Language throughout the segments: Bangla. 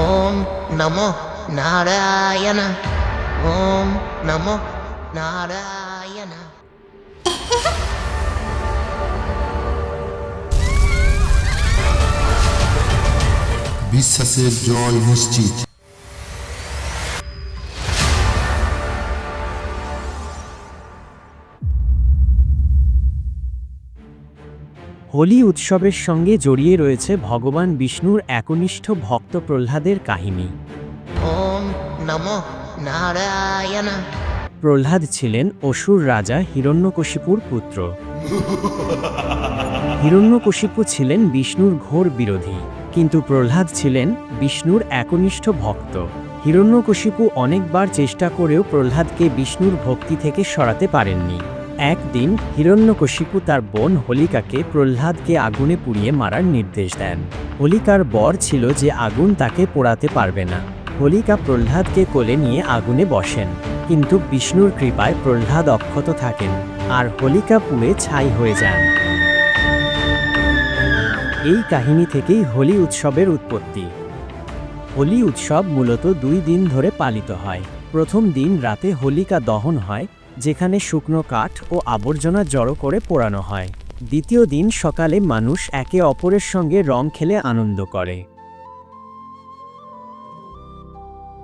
ওম নমো নারায়ণ। ওম নমো নারায়ণ। বিশ্বাসের জয় নিশ্চিত। হোলি উৎসবের সঙ্গে জড়িয়ে রয়েছে ভগবান বিষ্ণুর একনিষ্ঠ ভক্ত প্রহ্লাদের কাহিনী। ওম নমো নারায়ণ। প্রহ্লাদ ছিলেন অসুর রাজা হিরণ্যকশিপুর পুত্র। হিরণ্যকশিপু ছিলেন বিষ্ণুর ঘোর বিরোধী, কিন্তু প্রহ্লাদ ছিলেন বিষ্ণুর একনিষ্ঠ ভক্ত। হিরণ্যকশিপু অনেকবার চেষ্টা করেও প্রহ্লাদকে বিষ্ণুর ভক্তি থেকে সরাতে পারেননি। একদিন হিরণ্যকশিপু তার বোন হোলিকাকে প্রহ্লাদকে আগুনে পুড়িয়ে মারার নির্দেশ দেন। হোলিকার বর ছিল যে আগুন তাকে পোড়াতে পারবে না। হোলিকা প্রহ্লাদকে কোলে নিয়ে আগুনে বসেন, কিন্তু বিষ্ণুর কৃপায় প্রহ্লাদ অক্ষত থাকেন আর হোলিকা পুড়ে ছাই হয়ে যান। এই কাহিনী থেকেই হোলি উৎসবের উৎপত্তি। হোলি উৎসব মূলত 2 দিন ধরে পালিত হয়। প্রথম দিন রাতে হোলিকা দহন হয়, যেখানে শুকনো কাঠ ও আবর্জনা জড়ো করে পোড়ানো হয়। দ্বিতীয় দিন সকালে মানুষ একে অপরের সঙ্গে রং খেলে আনন্দ করে।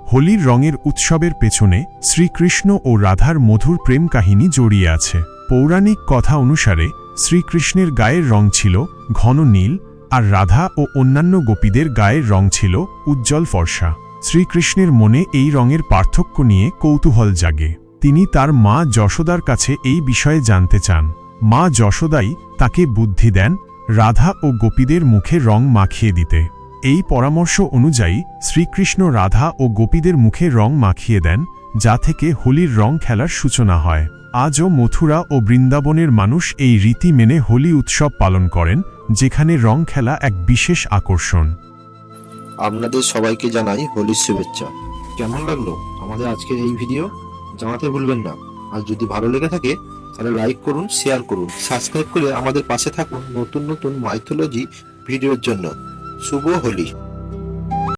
হোলির রঙের উৎসবের পেছনে শ্রীকৃষ্ণ ও রাধার মধুর প্রেম কাহিনী জড়িয়ে আছে। পৌরাণিক কথা অনুসারে শ্রীকৃষ্ণের গায়ের রং ছিল ঘন নীল, আর রাধা ও অন্যান্য গোপীদের গায়ের রং ছিল উজ্জ্বল ফর্সা। শ্রীকৃষ্ণের মনে এই রঙের পার্থক্য নিয়ে কৌতূহল জাগে। তিনি তার মা যশোদার কাছে এই বিষয়ে জানতে চান। মা যশোদাই তাকে বুদ্ধি দেন রাধা ও গোপীদের মুখে রং মাখিয়ে দিতে। এই পরামর্শ অনুযায়ী শ্রীকৃষ্ণ রাধা ও গোপীদের মুখে রং মাখিয়ে দেন, যা থেকে হোলির রং খেলার সূচনা হয়। আজও মথুরা ও বৃন্দাবনের মানুষ এই রীতি মেনে হোলি উৎসব পালন করেন, যেখানে রং খেলা এক বিশেষ আকর্ষণ। আপনাদের সবাইকে জানাই হোলির শুভেচ্ছা। কেমন লাগলো আমাদের আজকের এই ভিডিও জানাতে ভুলবেন না। আর যদি ভালো লেগে থাকে তাহলে লাইক করুন, শেয়ার করুন, সাবস্ক্রাইব করে আমাদের পাশে থাকুন নতুন নতুন মাইথোলজি ভিডিওর জন্য। শুভ হোলি।